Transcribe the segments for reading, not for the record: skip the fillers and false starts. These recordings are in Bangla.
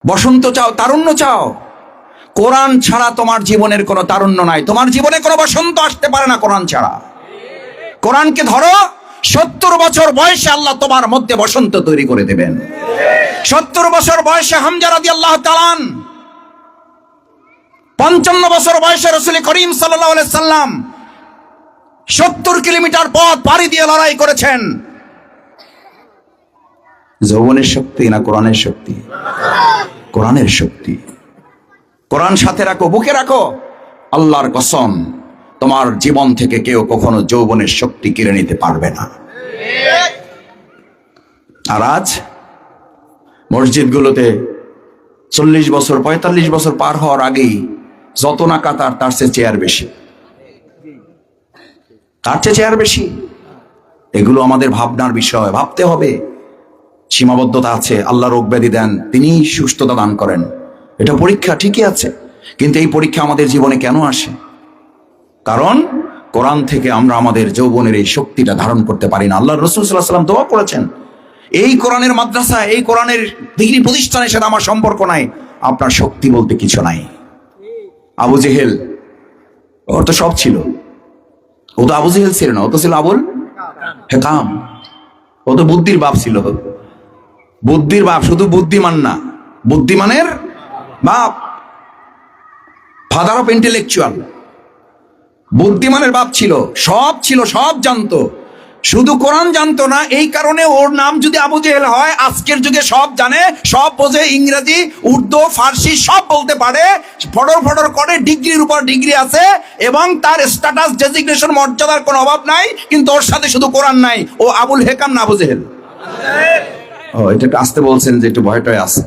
বসন্ত চাও, তারুণ্য চাও, কোরআন ছাড়া তোমার জীবনের কোনো তারুণ্য নাই। তোমার জীবনে কোনো বসন্ত আসতে পারে না কোরআন ছাড়া। কোরআনকে ধরো, 70 বছর বয়সে আল্লাহ তোমার মধ্যে বসন্ত তৈরি করে দেবেন। 70 বছর বয়সে হামজা রাদিয়াল্লাহু তাআলা, 55 বছর বয়সে রাসূল করিম সাল্লাল্লাহু আলাইহি সাল্লাম 70 কিলোমিটার পথ পাড়ি দিয়ে লড়াই করেছেন। যৌবনের শক্তি না কোরআনের শক্তি? কোরআনের শক্তি। কোরআন সাথে রাখো, বুকে রাখো। আল্লাহর কসম, তোমার জীবন থেকে কেউ কখনো যৌবনের শক্তি কেড়ে নিতে পারবে না। আর আজ মসজিদগুলোতে 40 বছর 45 বছর পার হওয়ার আগেই যত না কাতার, তার চেয়ে চেয়ার বেশি, তার চেয়ে চেয়ার বেশি। এগুলো আমাদের ভাবনার বিষয়, ভাবতে হবে। সীমাবদ্ধতা আছে, আল্লাহ রোগ ব্যাধি দেন, তিনি সুস্থতা দান করেন, এটা পরীক্ষা, ঠিকই আছে। কিন্তু এই পরীক্ষা আমাদের জীবনে কেন আসে? কারণ কোরআন থেকে আমরা আমাদের যৌবনের এই শক্তিটা ধারণ করতে পারি না। আল্লাহ রাসূল সাল্লাল্লাহু আলাইহি ওয়াসাল্লাম দোয়া করেছেন, এই কোরআনের মাদ্রাসা, এই কোরআনের ডিগ্রি প্রতিষ্ঠানের সাথে আমার সম্পর্ক নাই, আপনার শক্তি বলতে কিছু নাই। আবু জেহেল, ওর তো সব ছিল, ও তো আবু জেহেল ছিল না, ও তো ছিল আবুল হেকাম। ও তো বুদ্ধির বাপ ছিল, বুদ্ধির বাপ, শুধু বুদ্ধিমান না, বুদ্ধিমানের বাপ, ফাদার অফ ইন্টেলেকচুয়াল। বুদ্ধিমানের বাপ ছিল, সব জানতো, শুধু কোরআন জানতো না। এই কারণে ওর নাম যদি আবু জেহেল হয়, আজকের যুগে সব জানে, সব বোঝে, ইংরেজি, উর্দু, ফার্সি সব বলতে পারে, ফটর করে, ডিগ্রির উপর ডিগ্রি আছে, এবং তার স্ট্যাটাস, ডেজিগনেশন, মর্যাদার কোনো অভাব নাই। কিন্তু ওর সাথে শুধু কোরআন নাই। ও আবুল হেকাম না আবু জেহেল? ও, এটা একটু আসতে বলছেন যে একটু ভয়টয় আছে।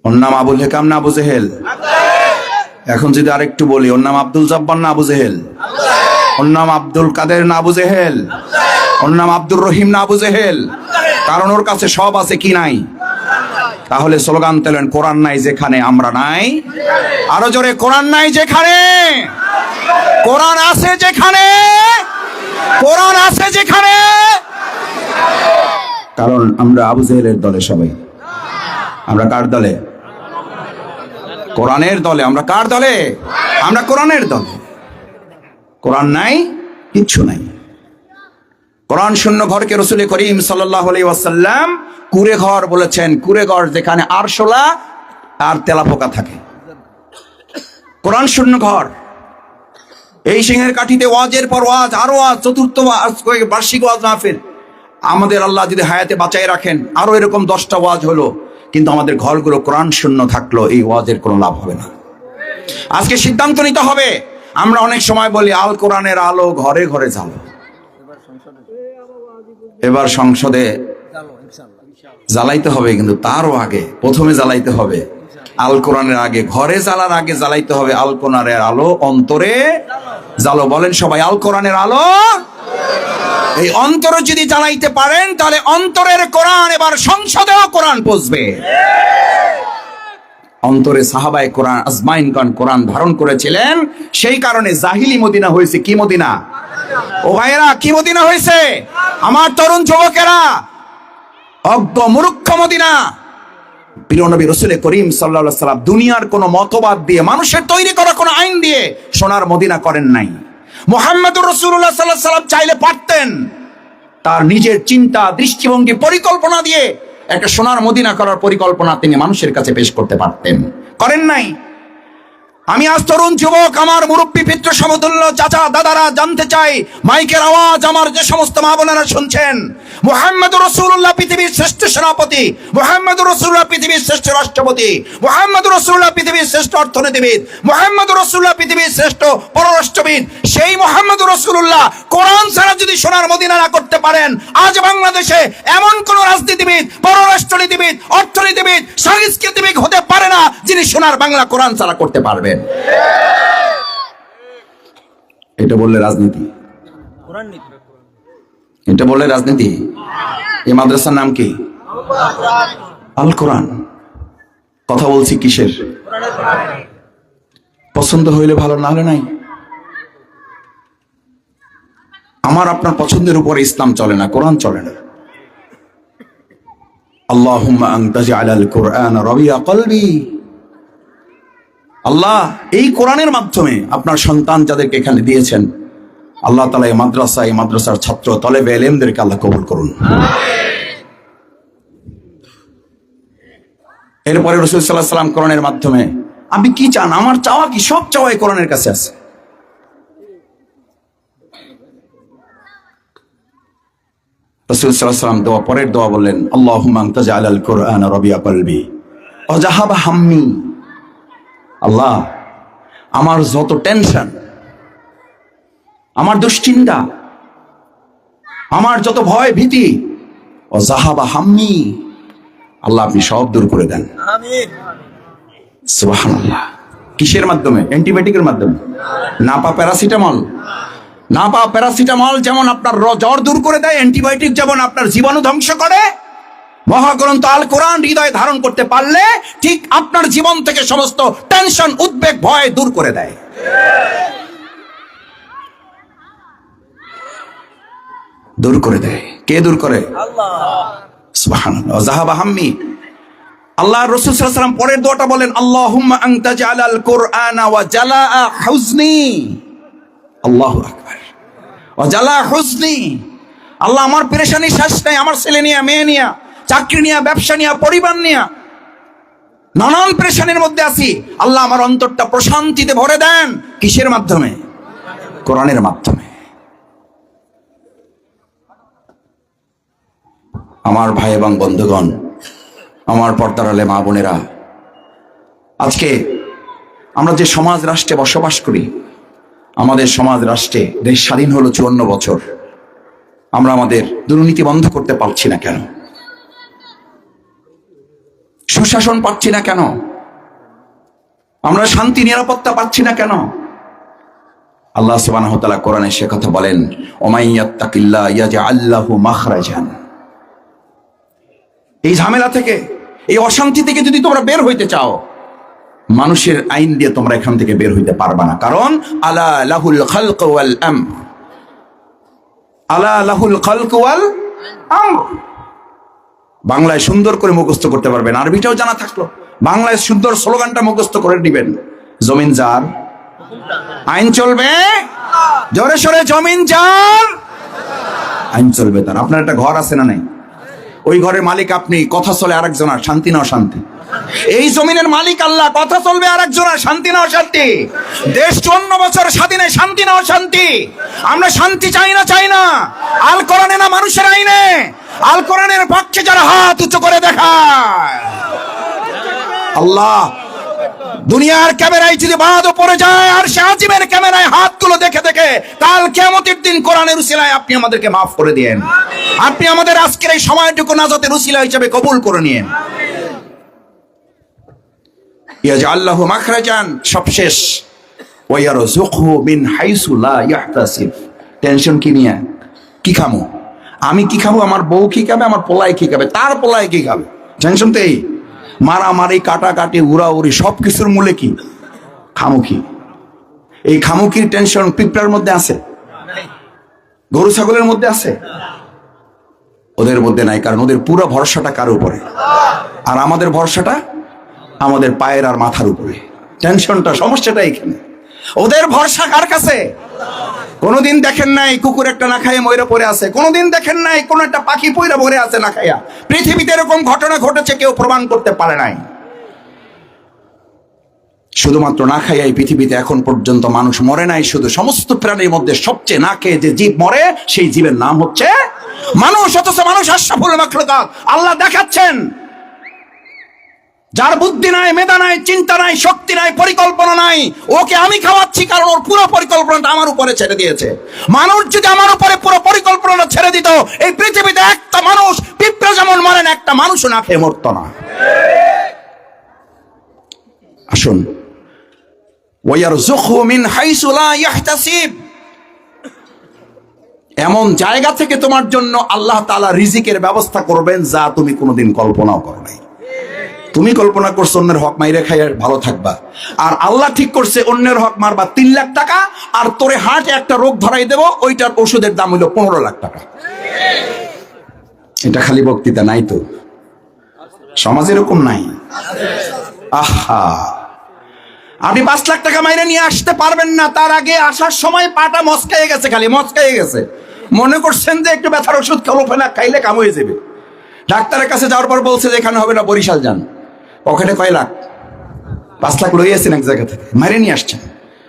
ওর নাম আবুল হেকাম না আবু জেহেল? এখন যদি আরেকটু বলি, ওর নাম আব্দুল জব্বার না আবু জেহেল? ওর নাম আব্দুল কাদের না আবু জেহেল? ওর নাম আব্দুর রহিম না আবু জেহেল? কারণ ওর কাছে সব আছে, কি নাই? তাহলে স্লোগান তোলেন, কোরআন নাই যেখানে আমরা নাই। আরো জোরে, কোরআন নাই যেখানে, কোরআন আছে যেখানে, কোরআন আছে যেখানে। কারণ আমরা আবু জেহেলের দলে সবাই। আমরা কার দলে? কোরআনের দলে। আমরা কার দলে? আমরা কোরআনের দলে। কোরআন নাই, কিচ্ছু নাই। কোরআন শূন্য ঘরকে রাসূল করিম সাল্লাল্লাহু আলাইহি ওয়াসাল্লাম কুঁড়ে ঘর বলেছেন। কুঁড়ে ঘর যেখানে আরশোলা আর তেলাপোকা থাকে, কোরআন শূন্য ঘর। এই সিংহের কাঠিতে ওয়াজের পর ওয়াজ, আরো ওয়াজ, চতুর্থ বার্ষিক ওয়াজ মাহফিল। আমাদের আল্লাহ যদি হায়াতে বাঁচাই রাখেন, আরো এরকম 10টা ওয়াজ হলো, কিন্তু আমাদের ঘরগুলো কোরআন শূন্য থাকলো, এই ওয়াজের কোনো লাভ হবে না। আজকে সিদ্ধান্ত নিতে হবে। আমরা অনেক সময় বলি, আল কোরআনের আলো ঘরে ঘরে জ্বালো। এবার সংসদে জ্বালাইতে হবে, কিন্তু তারও আগে প্রথমে জ্বালাইতে হবে আল কোরআনের আগে, ঘরে জ্বালার আগে জ্বালাইতে হবে আল কোরআনের আলো, অন্তরে জ্বালো। বলেন সবাই, আল কোরআনের আলো। এই অন্তরে যদি জ্বালাইতে পারেন, তাহলে অন্তরের কোরআন এবার সংসদেও কোরআন পৌঁছবে। অন্তরে সাহাবায়ে কোরআন আজমাইনগণ কোরআন ধারণ করেছিলেন, সেই কারণে জাহিলি মদিনা হয়েছে। কি মদিনা? ও ভাইয়েরা, কি মদিনা হয়েছে? আমার তরুণ যুবকেরা, অজ্ঞ মূর্খ মদিনা। প্রিয় নবী রাসূল করিম সাল্লাল্লাহু আলাইহি ওয়াসাল্লাম দুনিয়ার কোন মতবাদ দিয়ে, মানুষের তৈরি করা কোন আইন দিয়ে সোনার মদিনা করেন নাই। মুহাম্মদুর রাসূলুল্লাহ সাল্লাল্লাহু আলাইহি ওয়াসাল্লাম চাইলে পারতেন তার নিজের চিন্তা, দৃষ্টিভঙ্গি, পরিকল্পনা দিয়ে একটা সোনার মদিনা করার পরিকল্পনা তিনি মানুষের কাছে পেশ করতে পারতেন, করেন নাই। আমি আজ তরুণ যুবক, আমার মুরব্বী পিতৃ সমতুল্য চাচা দাদারা জানতে চাই, মাইকের আওয়াজ আমার যে সমস্ত মা বোনেরা শুনছেন, মুহাম্মদুর রাসূলুল্লাহ পৃথিবীর শ্রেষ্ঠ সেনাপতি, মুহাম্মদুর রাসূলুল্লাহ পৃথিবীর শ্রেষ্ঠ রাষ্ট্রপতি, মুহাম্মদুর রাসূলুল্লাহ পৃথিবীর শ্রেষ্ঠ অর্থনীতিবিদ, মুহাম্মদুর রাসূলুল্লাহ পৃথিবীর শ্রেষ্ঠ পররাষ্ট্রবিদ। সেই মুহাম্মদুর রাসূলুল্লাহ কোরআন ছাড়া যদি সোনার মদিনা না করতে পারেন, আজ বাংলাদেশে এমন কোন রাজনীতিবিদ, পররাষ্ট্রনীতিবিদ, অর্থনীতিবিদ, সাংস্কৃতিবিদ হতে পারে না যিনি সোনার বাংলা কোরআন ছাড়া করতে পারবেন। এটা বললে রাজনীতি? এটা বললে রাজনীতি? এই মাদ্রাসার নাম কি? আল কোরআন। কথা বলছি কিসের? পছন্দ হইলে ভালো, না হলে নাই। আমার আপনার পছন্দের উপরে ইসলাম চলে না, কোরআন চলে না। আল্লাহুম্মা আনতা জাআলাল কুরআন রাবিয়া কলবি। আল্লাহ, এই কোরআনের মাধ্যমে আপনার সন্তান যাদেরকে এখানে দিয়েছেন, আল্লাহ তাআলা এই মাদ্রাসার ছাত্র তলেবে ইলমদেরকে আল্লাহ কবুল করুন। এরপরে রাসূল সাল্লাল্লাহু আলাইহি ওয়াসাল্লাম কোরআনের মাধ্যমে, আপনি কি চান? আমার চাওয়া কি? সব চাওয়া এই কোরআনের কাছে আছে। রাসূল সাল্লাল্লাহু আলাইহি ওয়াসাল্লাম দোয়া, পরের দোয়া বললেন, আল্লাহুম্মা আনতা জাআলাল কুরআন রাবিয়া কলবি ওয়া যাহাবা হাম্মি। আল্লাহ, আমার যত টেনশন, আমার দুশ্চিন্তা, আমার যত ভয় ভীতি, ও যাহাবা হাম্মি, আল্লাহ আপনি সব দূর করে দেন। আমিন। সুবহানাল্লাহ। কিসের মাধ্যমে? অ্যান্টিবায়োটিকের মাধ্যমে? নাপা প্যারাসিটামল যেমন আপনার জ্বর দূর করে দেয়, অ্যান্টিবায়োটিক যেমন আপনার জীবাণু ধ্বংস করে, মহাগ্রন্থ আল কোরআন হৃদয়ে ধারণ করতে পারলে ঠিক আপনার জীবন থেকে সমস্ত টেনশন, উদ্বেগ, ভয় দূর করে দেয়। দূর করে দেয়। কে দূর করে? আল্লাহ। সুবহানাল্লাহ। যাহাবা হাম্মি। আল্লাহ রাসূল সাল্লাল্লাহু আলাইহি ওয়াসাল্লাম পরের দোয়াটা বলেন, আল্লাহুম্মা আনতা জাআলাল কুরআনা ওয়া জালাআ হুজনি। আল্লাহু আকবার। ওয়া জালাআ হুজনি। আল্লাহ, আমার পেরেশানি শেষ নাই, আমার ছেলে নিয়ে, মেয়ে নিয়ে, চাকরি নিয়ে, ব্যবসা নিয়ে, পরিবার নিয়ে নানান পেরেশানির মধ্যে আছি। আল্লাহ, আমার অন্তরটা প্রশান্তিতে ভরে দেন। কিসের মাধ্যমে? কোরআনের মাধ্যমে। আমার ভাই এবং বন্ধুগণ, আমার পর্দার আলে মা বোনেরা, আজকে আমরা যে সমাজ রাষ্ট্রে বসবাস করি, আমাদের সমাজ রাষ্ট্রে দেশ স্বাধীন হলো 54 বছর, আমরা আমাদের দুর্নীতি বন্ধ করতে পারছি না কেন? সুশাসন পাচ্ছি না কেন? আমরা শান্তি নিরাপত্তা পাচ্ছি না কেন? আল্লাহ সুবহানাহু ওয়া তাআলা কোরআনে সে কথা বলেন, ওমাইয়াত্তাকিল্লাহ ইয়াজআল লাহু মাখরাজান। এই ঝামেলা থেকে, এই অশান্তি থেকে যদি তোমরা বের হইতে চাও, মানুষের আইন দিয়ে তোমরা এখান থেকে বের হইতে পারবা না। কারণ আলা লাহুল খালক ওয়াল আমর, আলা লাহুল খালক ওয়াল আমর। বাংলায় সুন্দর করে মুখস্থ করতে পারবেন, আরবিটাও জানা থাকলো, বাংলায় সুন্দর স্লোগানটা মুখস্থ করে দিবেন, জমিন যার, আইন চলবে, জোরে সোরে জমিন যার, আইন চলবে তার। আপনার একটা ঘর আছে না নাই? ওই ঘরের মালিক আপনি, কথা চলে আরেকজনের, শান্তি না অশান্তি? এই জমিনের মালিক আল্লাহ, কথা চলবে আরেকজনের, শান্তি না অশান্তি? দেশ 54 বছর স্বাধীনে, শান্তি না অশান্তি? আমরা শান্তি চাই না আল কোরআনে না মানুষের আইনে? আল কোরআনের পক্ষে যারা হাত উঁচু করে দেখায়, আল্লাহ দুনিয়ার ক্যামেরায় যদি বাদও পড়ে যায়, আর সে আজিমের ক্যামেরায় হাতগুলো দেখে দেখে কাল কিয়ামতের দিন কোরআনের উসিলায় আপনি আমাদেরকে মাফ করে দিয়েন। আপনি আমাদের আজকের এই সময়টুকু নাজাতের উসিলা হিসেবে কবুল করে নিয়েন। ইয়াজআল লাহু মাখরাজান, সবশেষ, ওয়া ইয়ারযুকহু মিন হাইসু লা ইয়াহতাসিব। টেনশন কি নিয়ে? কি খামো? আমি কি খাবো? আমার বউ কি খাবে? আমার পোলায় কি খাবে? তার পোলায় কি খাবে? টেনশন তো এই মারামারি, কাটাকাটি, উড়াউড়ি, সবকিছুর মূলে কি? খামুখি। এই খামুখির টেনশন পিঁপড়ার মধ্যে আছে, গরু ছাগলের মধ্যে আছে, ওদের মধ্যে নাই। কারণ ওদের পুরো ভরসাটা কার উপরে? আর আমাদের ভরসাটা আমাদের পায়ের আর মাথার উপরে। টেনশনটা, সমস্যাটা এখানে। ওদের ভরসা কার কাছে? কোনদিন দেখেন নাই কুকুর একটা না খাইয়ে মরে পড়ে আছে? কোনদিন দেখেন নাই কোন একটা পাখি পইরা মরে আছে না খাইয়া? পৃথিবীতে এরকম ঘটনা ঘটেছে, কেউ প্রমাণ করতে পারে নাই। শুধুমাত্র না খাইয়াই পৃথিবীতে এখন পর্যন্ত মানুষ মরে নাই। শুধু সমস্ত প্রাণীর মধ্যে সবচেয়ে না খেয়ে যে জীব মরে, সেই জীবের নাম হচ্ছে মানুষ। অথচ মানুষ আশরাফুল মাখলুকাত। আল্লাহ দেখাচ্ছেন, যার বুদ্ধি নাই, মেধা নাই, চিন্তা নাই, শক্তি নাই, পরিকল্পনা নাই, ওকে আমি খাওয়াচ্ছি, কারণ ওর পুরো পরিকল্পনাটা আমার উপরে ছেড়ে দিয়েছে। মানুষ যদি আমার উপরে পুরো পরিকল্পনাটা ছেড়ে দিত, এই পৃথিবীতে একটা মানুষ, পিঁপড়া যেমন মরে না, একটা মানুষও না খেয়ে মরত না। আসুন, ওয়ারযুকহু মিন হাইসু লা ইয়াহতাসিব, এমন জায়গা থেকে তোমার জন্য আল্লাহ তাআলা রিজিকের ব্যবস্থা করবেন যা তুমি কোনোদিন কল্পনাও করো নাই। তুমি কল্পনা করছো অন্যের হক মাইরে খাইয়ে ভালো থাকবা, আর আল্লাহ ঠিক করছে অন্যের হক মারবা 3 লাখ টাকা, আর তোরে হার্টে একটা রোগ ধরাই দেব, ওইটার ওষুধের দাম হইল 15 লাখ টাকা। এটা খালি বক্তৃতা নাই তো, সমাজ এরকম নাই। আহা, আপনি 5 লাখ টাকা মাইনে নিয়ে আসতে পারবেন না, তার আগে আসার সময় পাটা মচকায়ে গেছে, খালি মচকায়ে গেছে, মনে করছেন যে একটু ব্যথার ওষুধ ক্লোফেনাক খাইলে কাম হয়ে যাবে। ডাক্তারের কাছে যাওয়ার পর বলছে যে এখানে হবে না, বরিশাল যান। পকেটে কয় লাখ? 5 লাখ লইয়াছেন এক জায়গা থেকে, মাইনে নিয়ে আসছেন,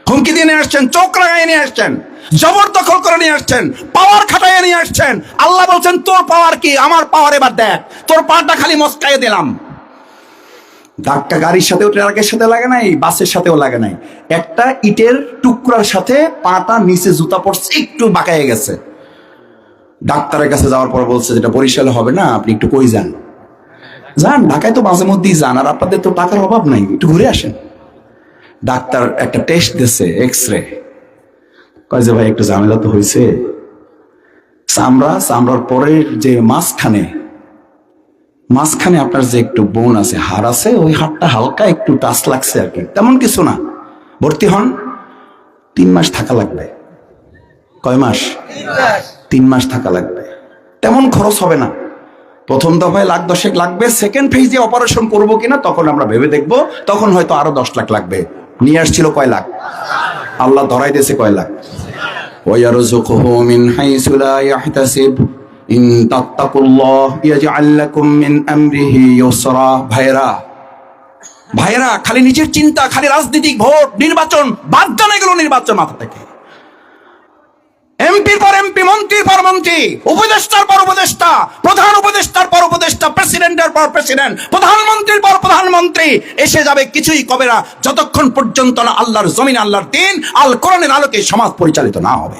হুমকি দিয়ে নিয়ে আসছেন, চোখ রাগায় নিয়ে আসছেন, জবরদখল করে নিয়ে আসছেন, পাওয়ার খাটাইয়ে নিয়ে আসছেন। আল্লাহ বলছেন তোর পাওয়ার কি, আমার পাওয়ার এবার দেখ, তোর পাটা খালি মচকায়ে দিলাম। ধাক্কা গাড়ির সাথেও, ট্রাকের সাথে লাগে নাই, বাসের সাথেও লাগে নাই, একটা ইটের টুকরার সাথে পাটা নিচে জুতা পড়ছে, একটু বাঁকায় গেছে। ডাক্তারের কাছে যাওয়ার পর বলছে যেটা বরিশালে হবে না, আপনি একটু কই যান, যান ঢাকায় তো মাঝে মধ্যেই যান, আর আপনাদের তো টাকার অভাব নাই, একটু ঘুরে আসেন। ডাক্তার একটা টেস্ট দিছে, এক্সরে, কয় যে ভাই একটু ঝামেলা তো হয়েছে, চামড়ার পরের যে মাঝখানে আপনার যে একটু বোন আছে, হাড় আছে, ওই হাড়টা হালকা একটু টাচ লাগছে আর কি, তেমন কিছু না, ভর্তি হন, 3 মাস থাকা লাগবে। কয় মাস? 3 মাস থাকা লাগবে। তেমন খরচ হবে না, প্রথম দফায় 1,10,000 লাগবে, সেকেন্ড ফেজে অপারেশন করবো কিনা তখন আমরা ভেবে দেখবো, তখন হয়তো আরো 10 লাখ লাগবে। নিয়ে আসছিল কয় লাখ, আল্লাহ ধরাই দিয়েছে কয় লাখ। ওয়ারযুকুহু মিন হাইসু লা ইয়াহতাসিব ইন তাত্তাকুল্লাহ ইয়াজআল লাকুম মিন আমরিহি ইউসরা। ভাইরা, খালি নিজের চিন্তা, খালি রাজনীতিক, ভোট, নির্বাচন বাদ দেন, এগুলো নির্বাচন মাথা থেকে। এমপির পর এমপি, মন্ত্রীর পর মন্ত্রী, উপদেষ্টার পর উপদেষ্টা, প্রধান উপদেষ্টার পর উপদেষ্টা, প্রেসিডেন্টের পর প্রেসিডেন্ট, প্রধানমন্ত্রীর পর প্রধানমন্ত্রী এসে যাবে, কিছুই কবে না যতক্ষণ পর্যন্ত না আল্লাহর জমিন, আল্লাহর দ্বীন, আল কোরআনের আলোকে সমাজ পরিচালিত না হবে।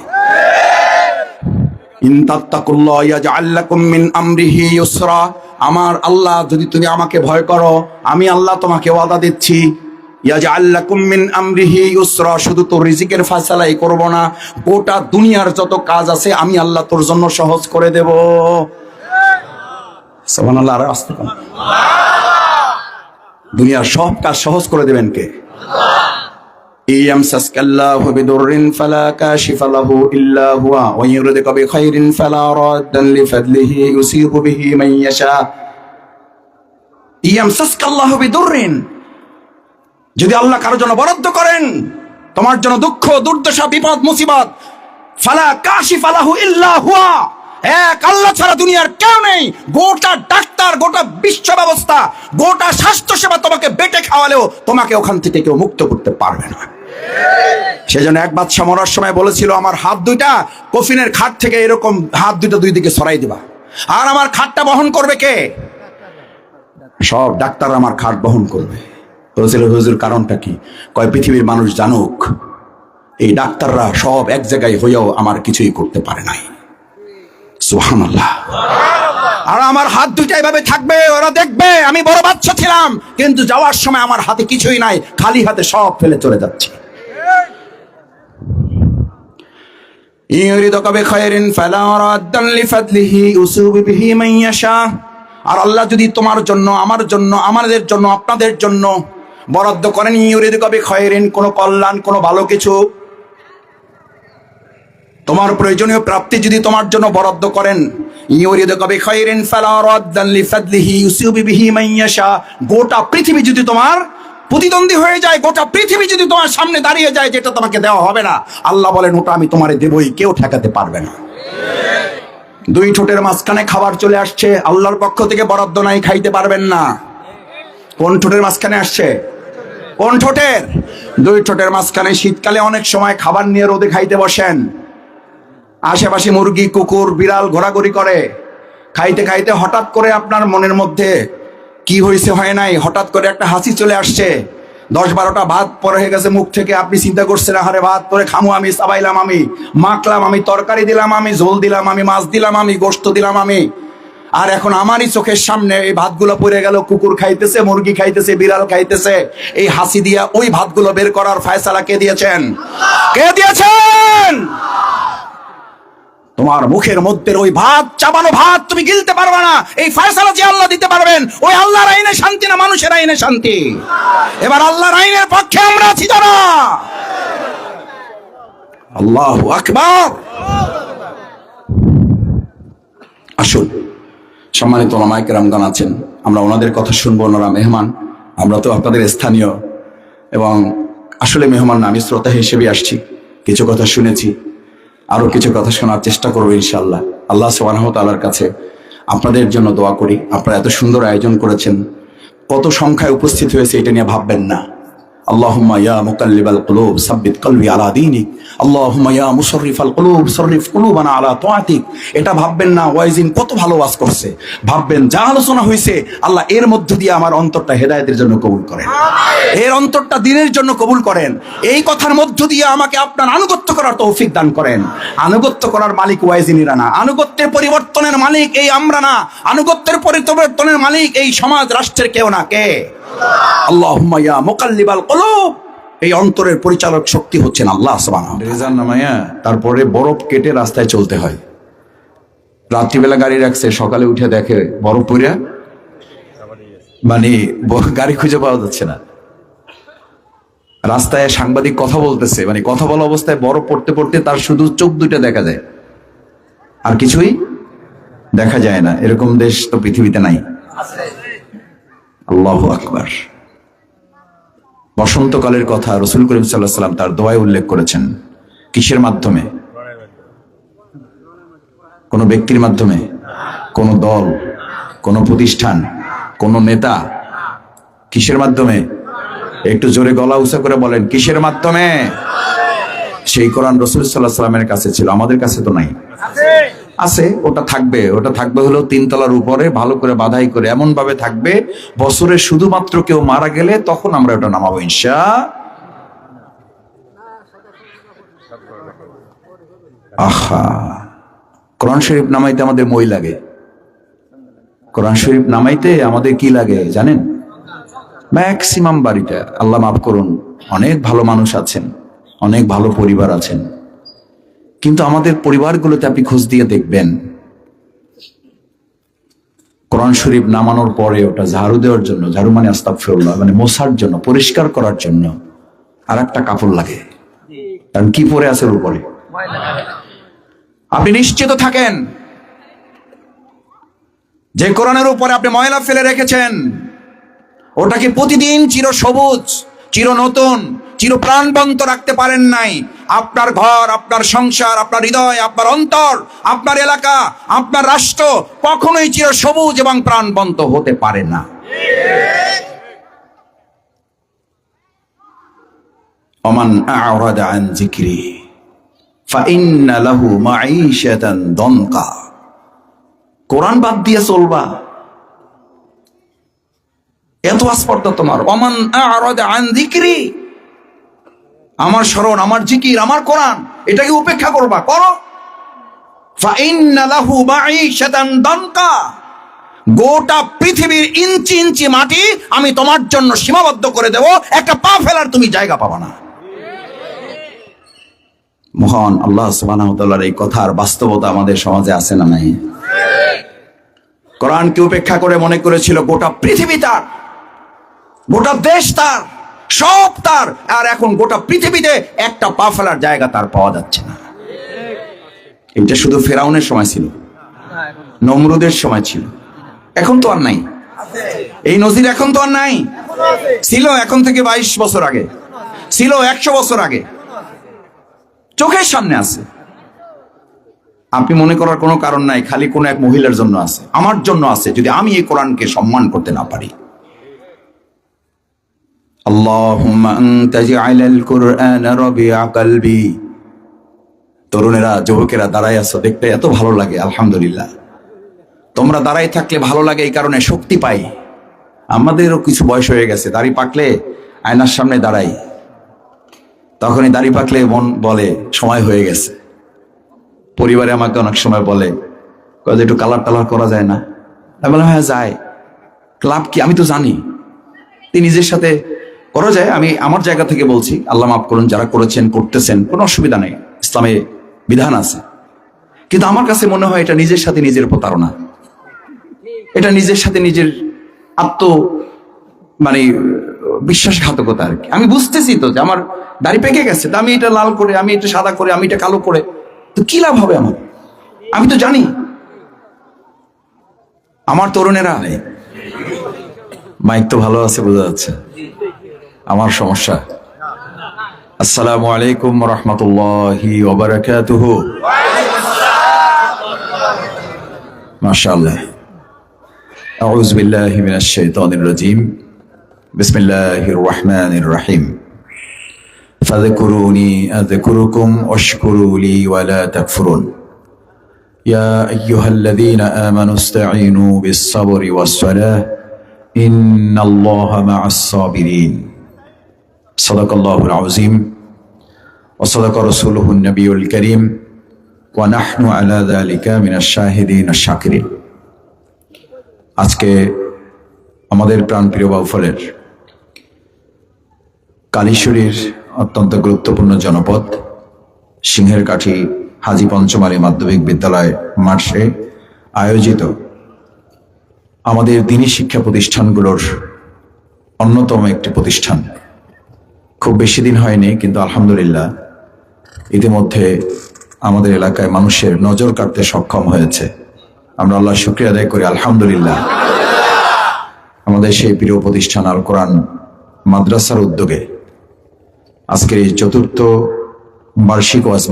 ইন তাত্তাকুল্লাহ ইয়াজআল লাকুম মিন আমরিহি ইউসরা। আমার আল্লাহ, যদি তুমি আমাকে ভয় করো, আমি আল্লাহ তোমাকে ওয়াদা দিচ্ছি, ইয়াজআল লাকুম মিন আমরিহি ইউসরা, শুধু তোর রিজিকের ফয়সালাই করব না, গোটা দুনিয়ার যত কাজ আছে আমি আল্লাহ তোর জন্য সহজ করে দেব। সুবহানাল্লাহ। আর আস্তে বলেন, দুনিয়ার সব কাজ সহজ করে দেবেন কে? ইয়ামসাসকাল্লাহু বিদুররিন ফালা কাশিফা লাহু ইল্লা হুয়া ওয়া ইউরিদুকা বিখাইরিন ফালা রাদ্দা লিফাদলিহি ইউসিবু বিহি মান ইয়াশা। ইয়ামসাসকাল্লাহু বিদুররিন, যদি আল্লাহ কারোর জন্য বরাদ্দ করেন, তোমার জন্য দুঃখ, দুর্দশা, বিপদ, মুসিবত, ফালা কাশিফা লাহু ইল্লা হুয়া, এক আল্লাহ ছাড়া দুনিয়ার কেউ নেই। গোটা ডাক্তার, গোটা বিশ্ব ব্যবস্থা, গোটা স্বাস্থ্য সেবা তোমাকে বেটে খাওয়ালেও তোমাকে ওখান থেকে কেউ মুক্ত করতে পারবে না। সেজন্য এক বাদশা মরার সময় বলেছিল, আমার হাত দুইটা কফিনের খাট থেকে এরকম হাত দুইটা দুই দিকে সরাই দিবা, আর আমার খাটটা বহন করবে কে? সব ডাক্তার আমার খাট বহন করবে। বলেছিল, হুজুর কারণটা কি? কয় পৃথিবীর মানুষ জানুক এই ডাক্তাররা সব এক জায়গায় হইয়াও আমার কিছুই করতে পারে নাই। সুবহানাল্লাহ। আর আমার হাত দুইটা এভাবে থাকবে, ওরা দেখবে আমি বড় বাদশা ছিলাম, কিন্তু যাওয়ার সময় আমার হাতে কিছুই নাই, খালি হাতে সব ফেলে চলে যাচ্ছি। ইউরিদুকা বিখাইরিন ফালা রাদ্দা লিফাদলিহি ইউসিবু বিহি মান ইয়াশা। আর আল্লাহ যদি তোমার জন্য, আমার জন্য, আমাদের জন্য, আপনাদের জন্য বরাদ্দ করেন, ইউরিদুকা বিখাইরিন, কোন কল্যাণ, কোন ভালো কিছু, তোমার প্রয়োজনীয় প্রাপ্তি যদি তোমার জন্য বরাদ্দ করেন, ইউরিদুকা বিখাইরিন ফালা রাদ্দা লিফাদলিহি ইউসিবু বিহি মান ইয়াশা, গোটা পৃথিবী যদি তোমার প্রতিদ্বন্দ্বী হয়ে যায়, গোটা পৃথিবী যদি তোমার সামনে দাঁড়িয়ে যায়, যেটা তোমাকে দেওয়া হবে না, আল্লাহ বলেন ওটা আমি তোমারে দেবই, কেউ ঠেকাতে পারবে না। দুই ঠোঁটের মাঝখানে খাবার চলে আসছে, আল্লাহর পক্ষ থেকে বরাদ্দ নাই, খাইতে পারবেন না। কোন ঠোঁটের মাঝখানে আসছে? কোন ঠোঁটের? দুই ঠোঁটের মাঝখানে। শীতকালে অনেক সময় খাবার নিয়ে রোদে খাইতে বসেন, আশেপাশে মুরগি, কুকুর, বিড়াল ঘোরাঘুরি করে, খাইতে খাইতে হঠাৎ করে আপনার মনের মধ্যে কি হয়েছে হয় নাই, হঠাৎ করে একটা হাসি চলে আসছে, 10-12টা ভাত পরে হয়ে গেছে মুখ থেকে, আপনি চিন্তা করছেন আরে ভাত পরে খামু আমি, চাবাইলাম আমি, মাখলাম আমি, তরকারি দিলাম আমি, ঝোল দিলাম আমি, মাছ দিলাম আমি, গোশত দিলাম আমি, আর এখন আমারই চোখের সামনে এই ভাতগুলো পড়ে গেল, কুকুর খাইতেছে, মুরগি খাইতেছে, বিড়াল খাইতেছে। এই হাসি দিয়া ওই ভাতগুলো বের করার ফয়সালা কে দিয়েছেন? কে দিয়েছেন? তোমার মুখের মধ্যে ওই ভাত, চাবানো ভাত তুমি গিলতে পারবে না, এই ফয়সালা যে আল্লাহ দিতে পারবেন। ওই আল্লাহর আইনে শান্তি না মানুষের আইনে শান্তি? এবার আল্লাহর আইনের পক্ষে আমরা আছি যারা। আল্লাহু আকবার। আসুন, সম্মানিত ওলামায়ে কেরামগণ আছেন, আমরা ওনাদের কথা শুনবো। ওনারা মেহমান, আমরা তো আপনাদের স্থানীয়, এবং আসলে মেহমান না, আমি শ্রোতা হিসেবে আসছি। কিছু কথা শুনেছি, আরো কিছু কথা শোনার চেষ্টা করবো ইনশাআল্লাহ। আল্লাহ সুবহানাহু ওয়া তাআলার কাছে আপনাদের জন্য দোয়া করি। আপনারা এত সুন্দর আয়োজন করেছেন, কত সংখ্যায় উপস্থিত হয়েছে এটা নিয়ে ভাববেন না। আল্লাহুম্মা ইয়া মুকাল্লিবাল কুলুব সাব্বিত কলবি আলা দীনিক, আল্লাহুম্মা ইয়া মুসাররিফাল কুলুব সাররিফ কুলুবানা আলা তাআতিক। এটা ভাববেন না ওয়াইজিন কত ভালো ওয়াজ করছে, ভাববেন যা আলোচনা হয়েছে আল্লাহ এর মধ্য দিয়ে আমার অন্তরটা হেদায়েতের জন্য কবুল করেন, এর অন্তরটা দ্বীনের জন্য কবুল করেন। এই কথার মধ্য দিয়ে আমাকে আপনার আনুগত্য করার তৌফিক দান করেন। আনুগত্য করার মালিক ওয়াইজিনিরা না, আনুগত্যের পরিবর্তনের মালিক এই আমরা না, আনুগত্যের পরিবর্তনের মালিক এই সমাজ রাষ্ট্রের কেউ না। কে? আল্লাহুম্মা ইয়া মুকাল্লিবাল কুলুব। এই অন্তরের পরিচালক শক্তি হচ্ছেন আল্লাহ সুবহানাহু ওয়া তাআলা। রেজান নামায়া তারপরে বরফ কেটে রাস্তায় চলতে হয়। রাত্রিবেলা গাড়ি রাখছে, সকালে উঠে দেখে বরফ পড়ে, মানে গাড়ি খুঁজে পাওয়া যাচ্ছে না। রাস্তায় সাংবাদিক কথা বলতেছে, মানে কথা বলা অবস্থায় বরফ পড়তে পড়তে তার শুধু চোখ দুইটা দেখা যায়, আর কিছুই দেখা যায় না। এরকম দেশ তো পৃথিবীতে নাই। আল্লাহু আকবার। বসন্তকালের কথা রাসূল করিম সাল্লাল্লাহু আলাইহি ওয়াসাল্লাম তার দোয়ায় উল্লেখ করেছেন। কিসের মাধ্যমে? কোন ব্যক্তির মাধ্যমে, কোন দল, কোন প্রতিষ্ঠান, কোন নেতা, কিসের মাধ্যমে? একটু জোরে গলা উঁচা করে বলেন, কিসের মাধ্যমে? সেই কোরআন রাসূল সাল্লাল্লাহু আলাইহি ওয়াসাল্লামের কাছে ছিল, আমাদের কাছে তো নাই। আছে, ওটা থাকবে। ওটা থাকবে হলো 3 তলার উপরে ভালো করে বাধাই করে, এমন ভাবে থাকবে বছরে শুধুমাত্র কেউ মারা গেলে তখন আমরা ওটা নামাবো ইনশাআল্লাহ। আহা, কোরআন শরীফ নামাইতে আমাদের মই লাগে। কোরআন শরীফ নামাইতে আমাদের কি লাগে জানেন? ম্যাক্সিমাম বাড়িটা, আল্লাহ মাফ করুন, অনেক ভালো মানুষ আছেন, অনেক ভালো পরিবার আছেন, কিন্তু আমাদের পরিবারগুলোতে আপনি খোঁজ দিয়ে দেখবেন কোরআন শরীফ নামানোর পরে ওটা ঝাড়ু দেওয়ার জন্য, ঝাড়ু মানে আস্তাগফিরুল্লাহ, মানে মোছার জন্য, পরিষ্কার করার জন্য আর একটা কাপড় লাগে। কারণ কি পরে আছে উপরে? আপনি নিশ্চিত থাকেন যে কোরআনের উপরে আপনি ময়লা ফেলে রেখেছেন, ওটাকে প্রতিদিন চির সবুজ, চির নতুন, চির প্রাণবন্ত রাখতে পারেন নাই। আপনার ঘর, আপনার সংসার, আপনার হৃদয়, আপনার অন্তর, আপনার এলাকা, আপনার রাষ্ট্র কখনোই চির সবুজ এবং প্রাণবন্ত হতে পারে না। ওমান আ'রাদা আন যিকরি ফাইন্না লাহু মাঈশাতান দনকা। কোরআন বাদ দিয়ে চলবা, এত আসপর্দা তোমার। ওমান আ'রাদা আন যিকরি, আমার স্মরণ, আমার জিকির, আমার কোরআন, এটাকে উপেক্ষা করবা, করো। ফাইন্না লাহু মাঈশাতান দনকা, গোটা পৃথিবীর ইঞ্চি ইঞ্চি মাটি আমি তোমার জন্য সীমাবদ্ধ করে দেব, একটা পা ফেলার তুমি জায়গা পাবা না। মহান আল্লাহ সুবহানাহু ওয়া তাআলার এই কথার বাস্তবতা আমাদের সমাজে আছে না নাই? কোরআনকে উপেক্ষা করে মনে করেছিল গোটা পৃথিবী তার, গোটা দেশ তার, সব তার, আর এখন গোটা পৃথিবীতে একটা পা ফেলার জায়গা তার পাওয়া যাচ্ছে না। এটা শুধু ফেরাউনের সময় ছিল, নমরুদের সময় ছিল, এখন তো আর নাই। এই নজির এখন তো আর নাই, ছিল এখন থেকে 22 বছর আগে, ছিল 100 বছর আগে, চোখের সামনে আছে। আপনি মনে করার কোনো কারণ নাই খালি কোন এক মহিলার জন্য আছে, আমার জন্য আছে, যদি আমি এই কোরআনকে সম্মান করতে না পারি। আল্লাহুম্মা আনতা জাআলাল কুরআনা রাবিআ কলবি। তরুণেরা, যুবকেরা দাঁড়ায় আছো, দেখতে এত ভালো লাগে, আলহামদুলিল্লাহ। তোমরা দাঁড়াই থাকলে ভালো লাগে, এই কারণে শক্তি পাই। আমাদেরও কিছু বয়স হয়ে গেছে, দাড়ি পাকলে আয়নার সামনে দাঁড়াই, তখনই দাড়ি পাকলে মন বলে সময় হয়ে গেছে। পরিবারে আমাকে অনেক সময় বলে একটু কালার টালার করা যায় না? আমি বললাম হ্যাঁ যায়। ক্লাব কি? আমি তো জানি নিজের সাথে করা যায়। আমি আমার জায়গা থেকে বলছি, আল্লাহ মাফ করুন, যারা করেছেন করতেছেন, কোনো অসুবিধা নেই, ইসলামে বিধান আছে। কিন্তু আমার কাছে মনে হয় এটা নিজের সাথে নিজের প্রতারণা, এটা নিজের সাথে নিজের মানে বিশ্বাসঘাতকতা আর কি। আমি বুঝতেছি তো যে আমার দাড়ি পেকে গেছে, তো আমি এটা লাল করে, আমি এটা সাদা করে, আমি এটা কালো করে, তো কি লাভ হবে আমার? আমি তো জানি। আমার তরুণেরা মাইক তো ভালো আছে বোঝা যাচ্ছে, আমার সমস্যা। আসসালামু আলাইকুম রহমতুল্লাহি ওয়া বারাকাতুহু। মাশাআল্লাহ। আউযু বিল্লাহি মিনাশ শাইতানির রাজীম। বিসমিল্লাহির রহমানির রহিম। ফাযকুরুনি আযকুরুকুম ওয়াশকুরু লি ওয়া লা তাকফুরুন। ইয়া আইয়ুহাল্লাযীনা আমানু ইসতাঈনু বিস-সাবরি ওয়াস-সালাহ ইন্নাল্লাহা মা'আস-সাবিরিন। সাদাকাল্লাহুল আযীম ওয়া সাদাকা রাসূলুহুন নবিয়ুল কারীম ওয়া নাহনু আলা যালিকা মিনাশ শাহিদিন আশ-শাকিরিন। আজকে আমাদের প্রাণপ্রিয় বাউফলের কালীশ্বরীর অত্যন্ত গুরুত্বপূর্ণ জনপদ সিংহের কাঠি হাজী পঞ্চমালী মাধ্যমিক বিদ্যালয় মাঠে আয়োজিত আমাদের দ্বীনি শিক্ষা প্রতিষ্ঠানগুলোর অন্যতম একটি প্রতিষ্ঠান। খুব বেশি দিন হয়নি, কিন্তু আলহামদুলিল্লাহ ইতিমধ্যে আমাদের এলাকায় মানুষের নজর কাটতে সক্ষম হয়েছে। আমরা আল্লাহর শুকরিয়া আদায় করি আলহামদুলিল্লাহ। আমাদের সেই প্রিয় প্রতিষ্ঠান আল কোরআন মাদ্রাসার উদ্যোগে আজকের এই চতুর্থ বার্ষিক ওয়াজ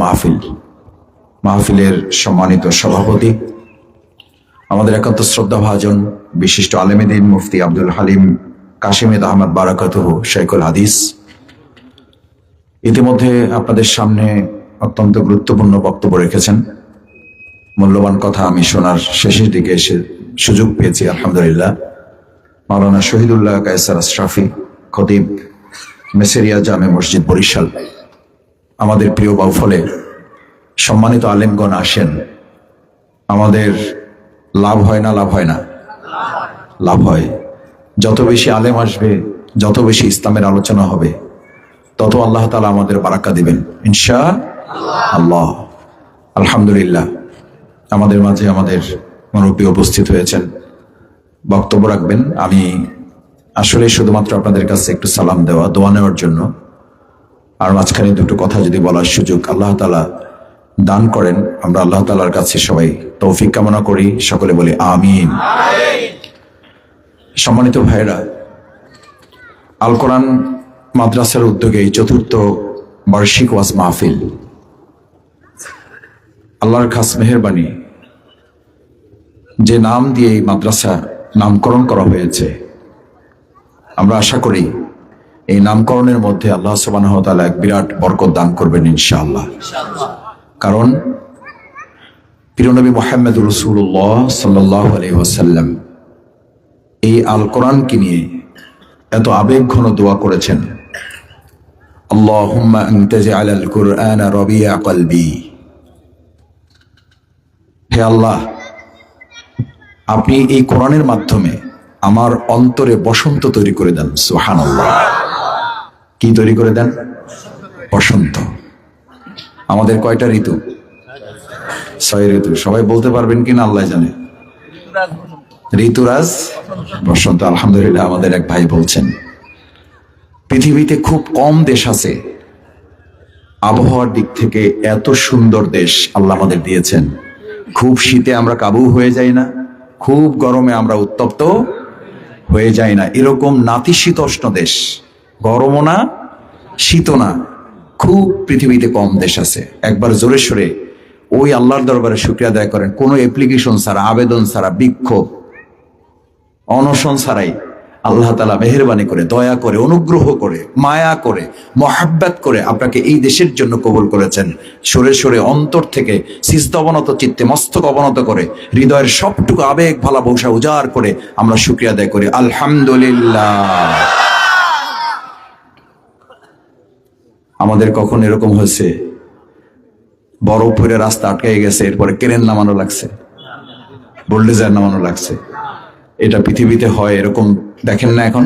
মাহফিলের সম্মানিত সভাপতি, আমাদের একান্ত শ্রদ্ধাভাজন বিশিষ্ট আলেমে দ্বীন মুফতি আব্দুল হালিম কাশিমেদ আহমদ বারাকাতুহু শাইখুল হাদিস, ইতিমধ্যে আপনাদের সামনে অত্যন্ত গুরুত্বপূর্ণ বক্তব্য রেখেছেন। মূল্যবান কথা আমি শোনার শেষের দিকে এসে সুযোগ পেয়েছি আলহামদুলিল্লাহ। মাওলানা শহীদুল্লাহ কায়সার আশরাফি খতিব মেসেরিয়া জামে মসজিদ বরিশাল, আমাদের প্রিয় বাউফলে সম্মানিত আলেমগণ আসেন। আমাদের লাভ হয় না? লাভ হয় না? লাভ হয়। যত বেশি আলেম আসবে, যত বেশি ইসলামের আলোচনা হবে, তত আল্লাহ তাআলা আমাদের বারাকা দিবেন ইনশাআল্লাহ। আলহামদুলিল্লাহ আমাদের মাঝে আমাদের মুরব্বী উপস্থিত হয়েছেন, বক্তব্য রাখবেন। আমি আসলে শুধুমাত্র আপনাদের কাছে একটু সালাম দেওয়া, দোয়া নেওয়ার জন্য, আর মাঝখানে দুটো কথা যদি বলার সুযোগ আল্লাহ তাআলা দান করেন, আমরা আল্লাহ তাআলার কাছে সবাই তৌফিক কামনা করি। সকলে বলি আমিন। সম্মানিত ভাইরা, আল কোরআন মাদ্রাসার উদ্যোগে এই চতুর্থ বার্ষিক ওয়াজ মাহফিল আল্লাহর খাস মেহেরবানি, যে নাম দিয়ে এই মাদ্রাসা নামকরণ করা হয়েছে, আমরা আশা করি এই নামকরণের মধ্যে আল্লাহ সুবহানাহু ওয়া তাআলা এক বিরাট বরকত দান করবেন ইনশাআল্লাহ। কারণ প্রিয় নবী মুহাম্মদ রাসূলুল্লাহ সাল্লাল্লাহু আলাইহি ওয়াসাল্লাম এই আল কোরআনকে নিয়ে এত আবেগ ঘন দোয়া করেছেন, আল্লাহুম্মা আনতা জাআলাল কুরআনা রাবিয়া কলবি। হে আল্লাহ, আপনি এই কোরআনের মাধ্যমে আমার অন্তরে বসন্ত তৈরি করে দেন। সুবহানাল্লাহ। কি তৈরি করে দেন? বসন্ত। আমাদের কয়টা ঋতু? 6 ঋতু। সবাই বলতে পারবেন কিনা আল্লাহ জানে। ঋতুরাজ বসন্ত। আলহামদুলিল্লাহ আমাদের এক ভাই বলছেন, পৃথিবীতে খুব কম দেশ আছে আবহাওয়ার দিক থেকে এত সুন্দর দেশ আল্লাহ আমাদের দিয়েছেন। খুব শীতে আমরা কাবু হয়ে যাই না, খুব গরমে আমরা উত্তপ্ত হয়ে যাই না, এরকম নাতিশীতোষ্ণ দেশ, গরমও না শীতও না, খুব পৃথিবীতে কম দেশ আছে। একবার জোরে সোরে ওই আল্লাহর দরবারে শুকরিয়া আদায় করেন, কোনো অ্যাপ্লিকেশন ছাড়া, আবেদন ছাড়া, বিক্ষোভ অনশন ছাড়াই আল্লাহ তাআলা মেহেরবানি করে, দয়া করে, অনুগ্রহ করে, মায়া করে, মহাব্বত করে আপনাকে এই দেশের জন্য কবুল করেছেন। সরে সরে অন্তর থেকে সিজদা অবনত চিত্তে মস্তক অবনত করে হৃদয়ের সবটুকু আবেগ ভালোবাসা উজাড় করে আমরা শুকরিয়া আদায় করি আলহামদুলিল্লাহ। আমাদের কখন এরকম হয়েছে বরফ পরে রাস্তা আটকে গেছে, এরপরে ক্রেন নামানো লাগছে, বুলডোজার নামানো লাগছে? এটা পৃথিবীতে হয়, এরকম দেখেন না এখন?